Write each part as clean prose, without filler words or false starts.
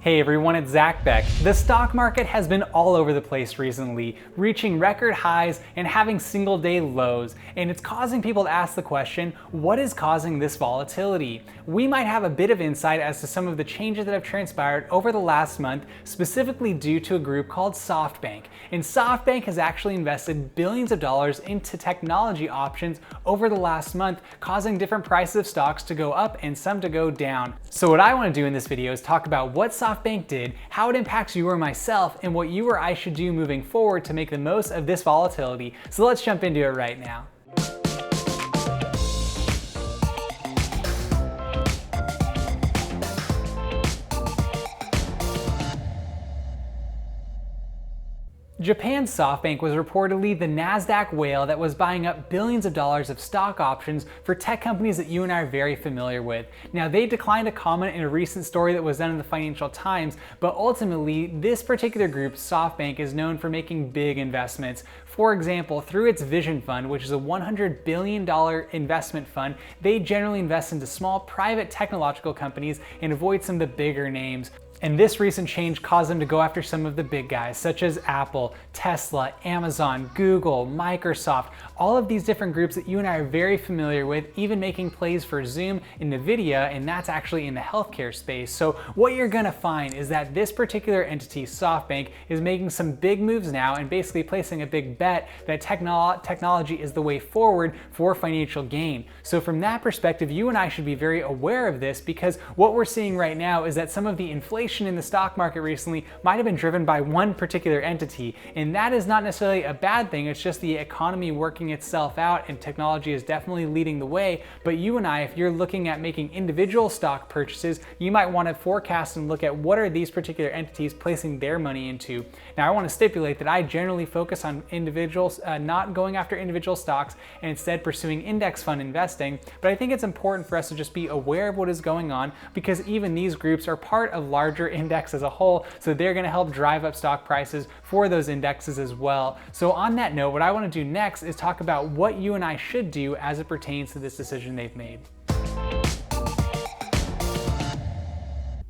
Hey everyone, it's Zach Beck. The stock market has been all over the place recently, reaching record highs and having single-day lows, and it's causing people to ask the question, what is causing this volatility? We might have a bit of insight as to some of the changes that have transpired over the last month, specifically due to a group called SoftBank. And SoftBank has actually invested billions of dollars into technology options over the last month, causing different prices of stocks to go up and some to go down. So what I want to do in this video is talk about what SoftBank did, how it impacts you or myself, and what you or I should do moving forward to make the most of this volatility. So let's jump into it right now. Japan's SoftBank was reportedly the Nasdaq whale that was buying up billions of dollars of stock options for tech companies that you and I are very familiar with. Now, they declined to comment in a recent story that was done in the Financial Times, but ultimately, this particular group, SoftBank, is known for making big investments. For example, through its Vision Fund, which is a $100 billion investment fund, they generally invest into small private technological companies and avoid some of the bigger names. And this recent change caused them to go after some of the big guys, such as Apple, Tesla, Amazon, Google, Microsoft, all of these different groups that you and I are very familiar with, even making plays for Zoom and Nvidia, and that's actually in the healthcare space. So what you're gonna find is that this particular entity, SoftBank, is making some big moves now and basically placing a big bet that technology is the way forward for financial gain. So from that perspective, you and I should be very aware of this, because what we're seeing right now is that some of the inflation in the stock market recently might have been driven by one particular entity, and that is not necessarily a bad thing. It's just the economy working itself out, and technology is definitely leading the way. But you and I, if you're looking at making individual stock purchases, you might want to forecast and look at what are these particular entities placing their money into. Now, I want to stipulate that I generally focus on individuals, not going after individual stocks, and instead pursuing index fund investing. But I think it's important for us to just be aware of what is going on, because even these groups are part of larger index as a whole, so they're going to help drive up stock prices for those indexes as well. So on that note, what I want to do next is talk about what you and I should do as it pertains to this decision they've made.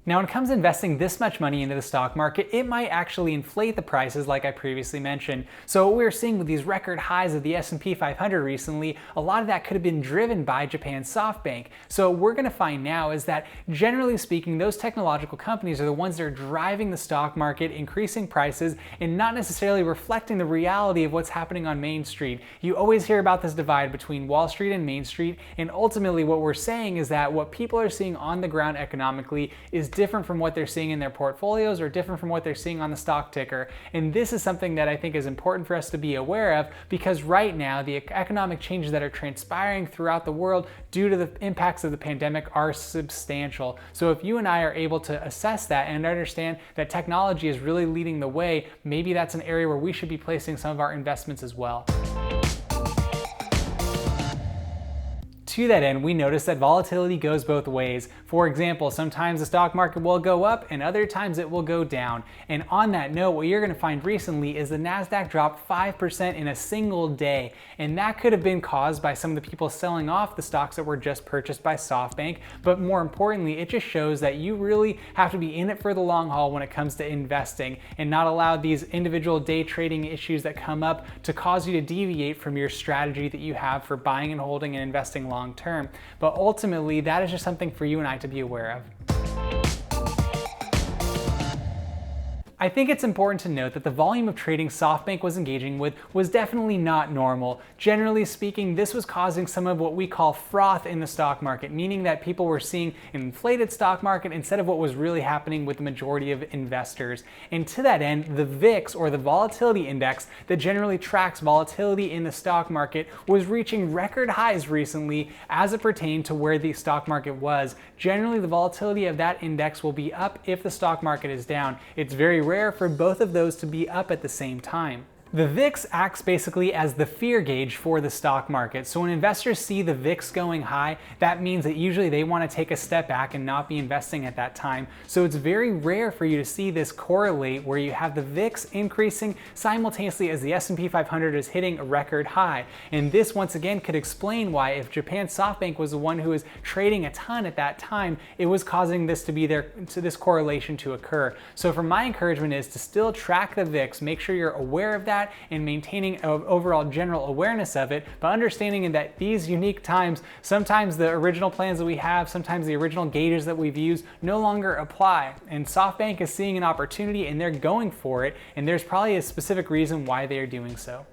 Now, when it comes to investing this much money into the stock market, it might actually inflate the prices like I previously mentioned. So what we're seeing with these record highs of the S&P 500 recently, a lot of that could have been driven by Japan's SoftBank. So what we're gonna find now is that, generally speaking, those technological companies are the ones that are driving the stock market, increasing prices, and not necessarily reflecting the reality of what's happening on Main Street. You always hear about this divide between Wall Street and Main Street, and ultimately what we're saying is that what people are seeing on the ground economically is different from what they're seeing in their portfolios, or different from what they're seeing on the stock ticker. And this is something that I think is important for us to be aware of, because right now the economic changes that are transpiring throughout the world due to the impacts of the pandemic are substantial. So if you and I are able to assess that and understand that technology is really leading the way, maybe that's an area where we should be placing some of our investments as well. To that end, we notice that volatility goes both ways. For example, sometimes the stock market will go up and other times it will go down. And on that note, what you're going to find recently is the Nasdaq dropped 5% in a single day. And that could have been caused by some of the people selling off the stocks that were just purchased by SoftBank. But more importantly, it just shows that you really have to be in it for the long haul when it comes to investing, and not allow these individual day trading issues that come up to cause you to deviate from your strategy that you have for buying and holding and investing long term. But ultimately, that is just something for you and I to be aware of. I think it's important to note that the volume of trading SoftBank was engaging with was definitely not normal. Generally speaking, this was causing some of what we call froth in the stock market, meaning that people were seeing an inflated stock market instead of what was really happening with the majority of investors. And to that end, the VIX, or the volatility index that generally tracks volatility in the stock market, was reaching record highs recently as it pertained to where the stock market was. Generally, the volatility of that index will be up if the stock market is down. It's very rare for both of those to be up at the same time. The VIX acts basically as the fear gauge for the stock market. So when investors see the VIX going high, that means that usually they want to take a step back and not be investing at that time. So it's very rare for you to see this correlate where you have the VIX increasing simultaneously as the S&P 500 is hitting a record high. And this once again could explain why, if Japan's SoftBank was the one who was trading a ton at that time, it was causing this to be there, to this correlation to occur. So for my encouragement is to still track the VIX, make sure you're aware of that and maintaining an overall general awareness of it, but understanding that these unique times, sometimes the original plans that we have, sometimes the original gauges that we've used no longer apply. And SoftBank is seeing an opportunity and they're going for it, and there's probably a specific reason why they are doing so.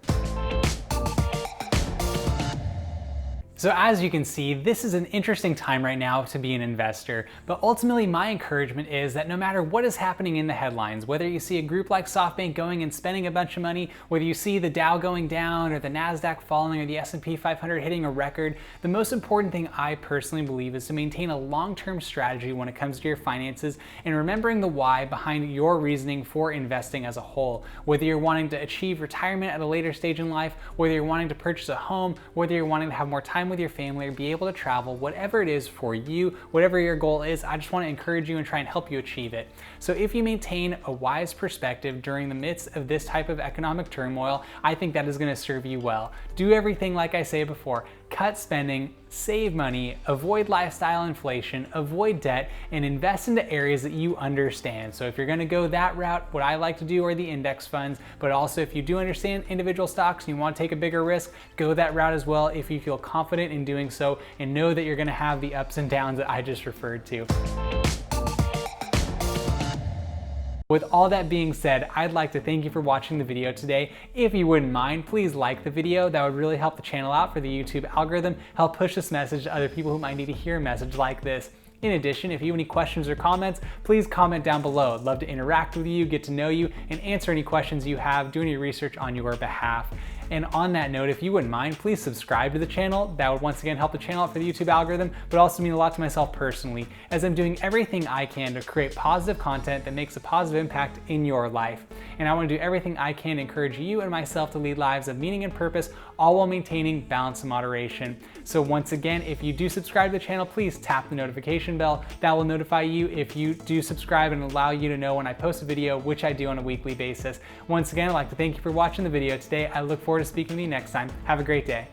So as you can see, this is an interesting time right now to be an investor, but ultimately my encouragement is that no matter what is happening in the headlines, whether you see a group like SoftBank going and spending a bunch of money, whether you see the Dow going down or the Nasdaq falling or the S&P 500 hitting a record, the most important thing I personally believe is to maintain a long-term strategy when it comes to your finances and remembering the why behind your reasoning for investing as a whole. Whether you're wanting to achieve retirement at a later stage in life, whether you're wanting to purchase a home, whether you're wanting to have more time with your family or be able to travel, whatever it is for you, whatever your goal is, I just want to encourage you and try and help you achieve it. So if you maintain a wise perspective during the midst of this type of economic turmoil, I think that is going to serve you well. Do everything like I say before. Cut spending, save money, avoid lifestyle inflation, avoid debt, and invest into areas that you understand. So if you're going to go that route, what I like to do are the index funds, but also if you do understand individual stocks and you want to take a bigger risk, go that route as well if you feel confident in doing so and know that you're going to have the ups and downs that I just referred to. With all that being said, I'd like to thank you for watching the video today. If you wouldn't mind, please like the video. That would really help the channel out for the YouTube algorithm, help push this message to other people who might need to hear a message like this. In addition, if you have any questions or comments, please comment down below. I'd love to interact with you, get to know you, and answer any questions you have, do any research on your behalf. And on that note, if you wouldn't mind, please subscribe to the channel. That would once again help the channel out for the YouTube algorithm, but also mean a lot to myself personally, as I'm doing everything I can to create positive content that makes a positive impact in your life. And I want to do everything I can to encourage you and myself to lead lives of meaning and purpose, all while maintaining balance and moderation. So once again, if you do subscribe to the channel, please tap the notification bell. That will notify you if you do subscribe and allow you to know when I post a video, which I do on a weekly basis. Once again, I'd like to thank you for watching the video today. I look forward to speaking with you next time. Have a great day.